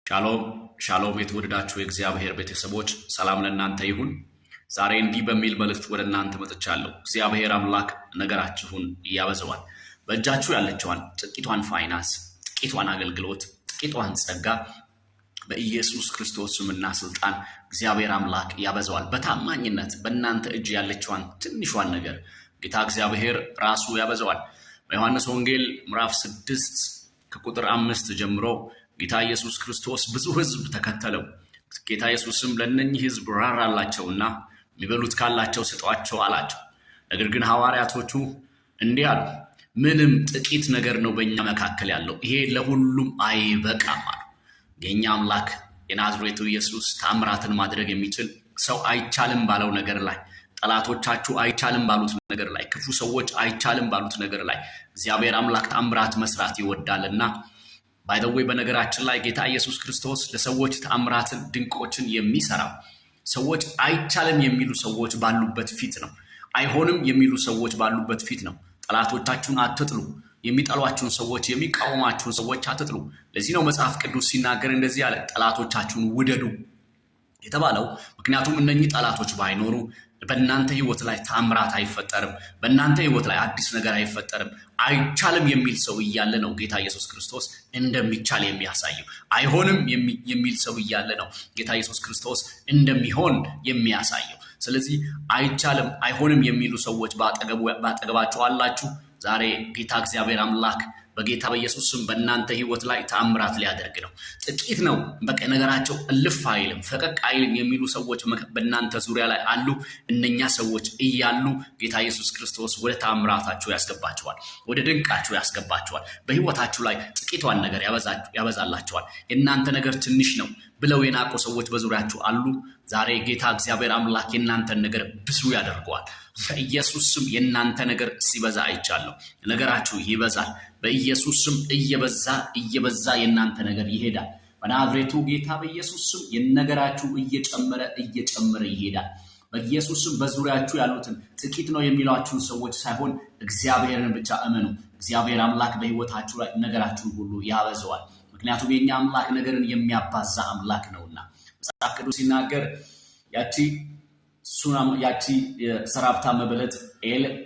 ሻሎም ሻሎም የተወደዳችሁ የእግዚአብሔር ቤተሰቦች ሰላም ለእናንተ ይሁን። ዛሬ እንዲህ በሚል መልእክት ወደ እናንተ መጥቻለሁ። እግዚአብሔር አምላክ ነገራችሁን ያበዛዋል። በእጃችሁ ያለችዋን ጥቂቷን ፋይናንስ፣ ጥቂቷን አገልግሎት፣ ጥቂቷን ጸጋ በኢየሱስ ክርስቶስ ስምና ስልጣን እግዚአብሔር አምላክ ያበዛዋል። በታማኝነት በእናንተ እጅ ያለችዋን ትንሿን ነገር ጌታ እግዚአብሔር ራሱ ያበዛዋል። በዮሐንስ ወንጌል ምዕራፍ 6 ከቁጥር 5 ጀምሮ ጌታ ኢየሱስ ክርስቶስ ብዙ ሕዝብ ተከተለው። ጌታ ኢየሱስም ለእነኚህ ሕዝብ ራራላቸውና የሚበሉት ካላቸው ስጧቸው አላቸው። ነገር ግን ሐዋርያቶቹ እንዲህ አሉ፣ ምንም ጥቂት ነገር ነው በእኛ መካከል ያለው፣ ይሄ ለሁሉም አይበቃም አሉ። የእኛ አምላክ የናዝሬቱ ኢየሱስ ታምራትን ማድረግ የሚችል ሰው አይቻልም ባለው ነገር ላይ፣ ጠላቶቻችሁ አይቻልም ባሉት ነገር ላይ፣ ክፉ ሰዎች አይቻልም ባሉት ነገር ላይ እግዚአብሔር አምላክ ታምራት መስራት ይወዳልና ባይ ዘ ዌይ በነገራችን ላይ ጌታ ኢየሱስ ክርስቶስ ለሰዎች ተአምራትን ድንቆችን የሚሰራው ሰዎች አይቻልም የሚሉ ሰዎች ባሉበት ፊት ነው። አይሆንም የሚሉ ሰዎች ባሉበት ፊት ነው። ጠላቶቻችሁን አትጥሉ፣ የሚጠሏችሁን ሰዎች የሚቃወማችሁን ሰዎች አትጥሉ። ለዚህ ነው መጽሐፍ ቅዱስ ሲናገር እንደዚህ ያለ ጠላቶቻችሁን ውደዱ የተባለው። ምክንያቱም እነኚህ ጠላቶች ባይኖሩ በእናንተ ህይወት ላይ ታምራት አይፈጠርም። በእናንተ ህይወት ላይ አዲስ ነገር አይፈጠርም። አይቻልም የሚል ሰው እያለ ነው ጌታ ኢየሱስ ክርስቶስ እንደሚቻል የሚያሳየው። አይሆንም የሚል ሰው እያለ ነው ጌታ ኢየሱስ ክርስቶስ እንደሚሆን የሚያሳየው። ስለዚህ አይቻልም አይሆንም የሚሉ ሰዎች ባጠገባችሁ አላችሁ። ዛሬ ጌታ እግዚአብሔር አምላክ በጌታ በኢየሱስ ስም በእናንተ ህይወት ላይ ተአምራት ሊያደርግ ነው። ጥቂት ነው በቃ ነገራቸው እልፍ አይልም ፈቀቅ አይልም የሚሉ ሰዎች በእናንተ ዙሪያ ላይ አሉ። እነኛ ሰዎች እያሉ ጌታ ኢየሱስ ክርስቶስ ወደ ተአምራታችሁ ያስገባቸዋል፣ ወደ ድንቃችሁ ያስገባቸዋል። በህይወታችሁ ላይ ጥቂቷን ነገር ያበዛላቸዋል። የእናንተ ነገር ትንሽ ነው ብለው የናቁ ሰዎች በዙሪያችሁ አሉ። ዛሬ ጌታ እግዚአብሔር አምላክ የእናንተን ነገር ብዙ ያደርገዋል። በኢየሱስ ስም የእናንተ ነገር ሲበዛ አይቻለሁ። ነገራችሁ ይበዛል። በኢየሱስ ስም እየበዛ የእናንተ ነገር ይሄዳል። በናዝሬቱ ጌታ በኢየሱስ ስም የነገራችሁ እየጨመረ ይሄዳል። በኢየሱስ ስም በዙሪያችሁ ያሉትን ጥቂት ነው የሚሏችሁን ሰዎች ሳይሆን እግዚአብሔርን ብቻ እመኑ። እግዚአብሔር አምላክ በህይወታችሁ ላይ ነገራችሁን ሁሉ ያበዛዋል። ምክንያቱም የኛ አምላክ ነገርን የሚያባዛ አምላክ ነውና። መጽሐፍ ቅዱስ ሲናገር ያቺ ሰራፕታ መበለት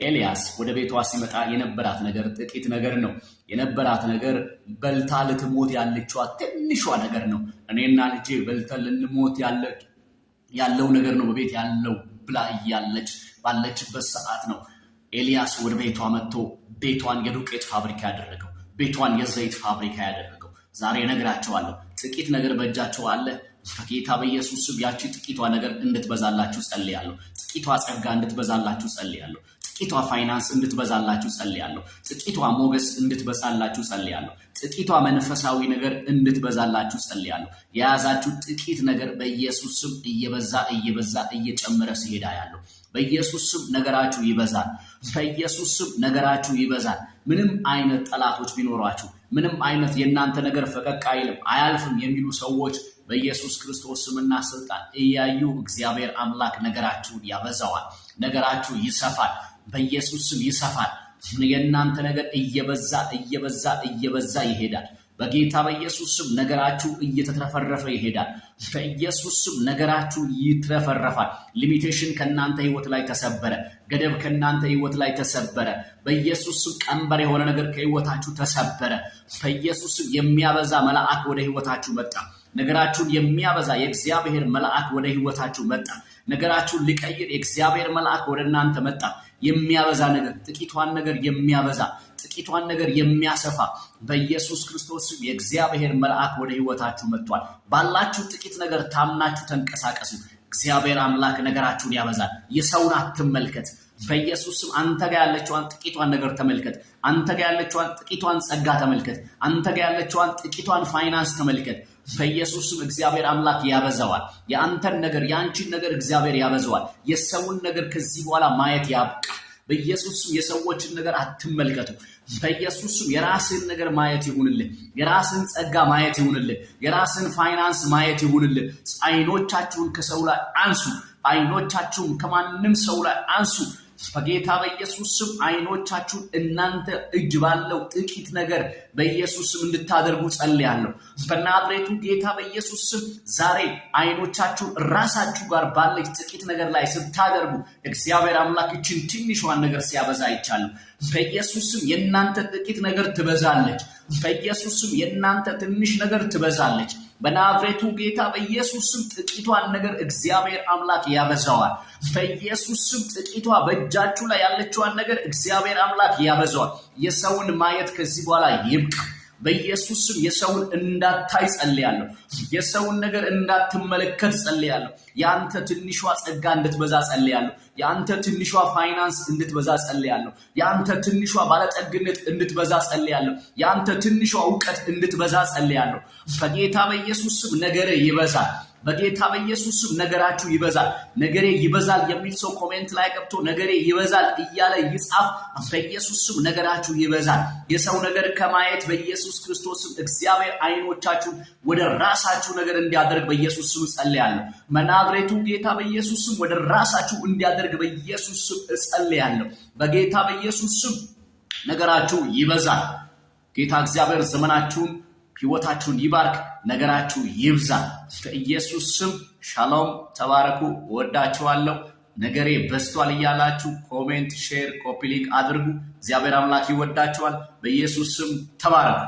ኤልያስ ወደ ቤቷ ሲመጣ የነበራት ነገር ጥቂት ነገር ነው። የነበራት ነገር በልታ ልትሞት ያለችዋ ትንሿ ነገር ነው። እኔና ልጄ በልተን ልንሞት ያለው ነገር ነው በቤት ያለው ብላ እያለች ባለችበት ሰዓት ነው ኤልያስ ወደ ቤቷ መጥቶ ቤቷን የዱቄት ፋብሪካ ያደረገው፣ ቤቷን የዘይት ፋብሪካ ያደረገው። ዛሬ እነግራቸዋለሁ፣ ጥቂት ነገር በእጃቸው አለ። በጌታ በኢየሱስ ስም ያቺ ጥቂቷ ነገር እንድትበዛላችሁ ጸልያለሁ። ጥቂቷ ጸጋ እንድትበዛላችሁ ጸልያለሁ። ጥቂቷ ፋይናንስ እንድትበዛላችሁ ጸልያለሁ። ጥቂቷ ሞገስ እንድትበዛላችሁ ጸልያለሁ። ጥቂቷ መንፈሳዊ ነገር እንድትበዛላችሁ ጸልያለሁ። የያዛችሁ ጥቂት ነገር በኢየሱስ ስም እየበዛ እየጨመረ ሲሄዳ ያለው በኢየሱስ ስም ነገራችሁ ይበዛል። በኢየሱስ ስም ነገራችሁ ይበዛል። ምንም አይነት ጠላቶች ቢኖሯችሁ፣ ምንም አይነት የእናንተ ነገር ፈቀቅ አይልም አያልፍም የሚሉ ሰዎች በኢየሱስ ክርስቶስ ስምና ስልጣን እያዩ እግዚአብሔር አምላክ ነገራችሁን ያበዛዋል። ነገራችሁ ይሰፋል። በኢየሱስ ስም ይሰፋል። የእናንተ ነገር እየበዛ ይሄዳል። በጌታ በኢየሱስ ስም ነገራችሁ እየተትረፈረፈ ይሄዳል። በኢየሱስ ስም ነገራችሁ ይትረፈረፋል። ሊሚቴሽን ከእናንተ ህይወት ላይ ተሰበረ። ገደብ ከእናንተ ህይወት ላይ ተሰበረ። በኢየሱስ ስም ቀንበር የሆነ ነገር ከህይወታችሁ ተሰበረ። በኢየሱስ ስም የሚያበዛ መልአክ ወደ ህይወታችሁ መጣ። ነገራችሁን የሚያበዛ የእግዚአብሔር መልአክ ወደ ህይወታችሁ መጣ። ነገራችሁን ሊቀይር የእግዚአብሔር መልአክ ወደ እናንተ መጣ። የሚያበዛ ነገር፣ ጥቂቷን ነገር የሚያበዛ፣ ጥቂቷን ነገር የሚያሰፋ በኢየሱስ ክርስቶስ ስም የእግዚአብሔር መልአክ ወደ ህይወታችሁ መጥቷል። ባላችሁ ጥቂት ነገር ታምናችሁ ተንቀሳቀሱ። እግዚአብሔር አምላክ ነገራችሁን ያበዛል። የሰውን አትመልከት። በኢየሱስ ስም አንተ ጋር ያለችዋን ጥቂቷን ነገር ተመልከት። አንተ ጋር ያለችዋን ጥቂቷን ጸጋ ተመልከት። አንተ ጋር ያለችዋን ጥቂቷን ፋይናንስ ተመልከት። በኢየሱስ ስም እግዚአብሔር አምላክ ያበዛዋል። የአንተን ነገር የአንቺን ነገር እግዚአብሔር ያበዛዋል። የሰውን ነገር ከዚህ በኋላ ማየት ያብቃ። በኢየሱስ ስም የሰዎችን ነገር አትመልከቱ። በኢየሱስ ስም የራስን ነገር ማየት ይሁንልህ። የራስን ጸጋ ማየት ይሁንልህ። የራስን ፋይናንስ ማየት ይሁንልህ። አይኖቻችሁን ከሰው ላይ አንሱ። አይኖቻችሁን ከማንም ሰው ላይ አንሱ። በጌታ በኢየሱስ ስም አይኖቻችሁን እናንተ እጅ ባለው ጥቂት ነገር በኢየሱስ ስም እንድታደርጉ ጸልያለሁ። በናዝሬቱ ጌታ በኢየሱስ ስም ዛሬ አይኖቻችሁን ራሳችሁ ጋር ባለች ጥቂት ነገር ላይ ስታደርጉ እግዚአብሔር አምላክ እችን ትንሿን ነገር ሲያበዛ አይቻለሁ። በኢየሱስ ስም የእናንተ ጥቂት ነገር ትበዛለች። በኢየሱስ ስም የእናንተ ትንሽ ነገር ትበዛለች። በናዝሬቱ ጌታ በኢየሱስ ስም ጥቂቷን ነገር እግዚአብሔር አምላክ ያበዛዋል። በኢየሱስ ስም ጥቂቷ በእጃችሁ ላይ ያለችዋን ነገር እግዚአብሔር አምላክ ያበዛዋል። የሰውን ማየት ከዚህ በኋላ ይብቃ። በኢየሱስ ስም የሰውን እንዳታይ ጸልያለሁ። የሰውን ነገር እንዳትመለከት ጸልያለሁ። ያንተ ትንሿ ጸጋ እንድትበዛ ጸልያለሁ። ያንተ ትንሿ ፋይናንስ እንድትበዛ ጸልያለሁ። ያንተ ትንሿ ባለጠግነት እንድትበዛ ጸልያለሁ። ያንተ ትንሿ ዕውቀት እንድትበዛ ጸልያለሁ። በጌታ በኢየሱስ ስም ነገሬ ይበዛል። በጌታ በኢየሱስ ስም ነገራችሁ ይበዛል። ነገሬ ይበዛል የሚል ሰው ኮሜንት ላይ ገብቶ ነገሬ ይበዛል እያለ ይጻፍ። በኢየሱስ ስም ነገራችሁ ይበዛል። የሰው ነገር ከማየት በኢየሱስ ክርስቶስ ስም እግዚአብሔር አይኖቻችሁን ወደ ራሳችሁ ነገር እንዲያደርግ በኢየሱስ ስም ጸልያለሁ። በናዝሬቱ ጌታ በኢየሱስ ስም ወደ ራሳችሁ እንዲያደርግ በኢየሱስ ስም ጸልያለሁ። በጌታ በኢየሱስ ስም ነገራችሁ ይበዛል። ጌታ እግዚአብሔር ዘመናችሁን ሕይወታችሁን ይባርክ። ነገራችሁ ይብዛ። በኢየሱስ ስም ሻሎም። ተባረኩ። ወዳችኋለሁ። ነገሬ በስቷል እያላችሁ ኮሜንት፣ ሼር፣ ኮፒ ሊንክ አድርጉ። እግዚአብሔር አምላክ ይወዳችኋል። በኢየሱስ ስም ተባረኩ።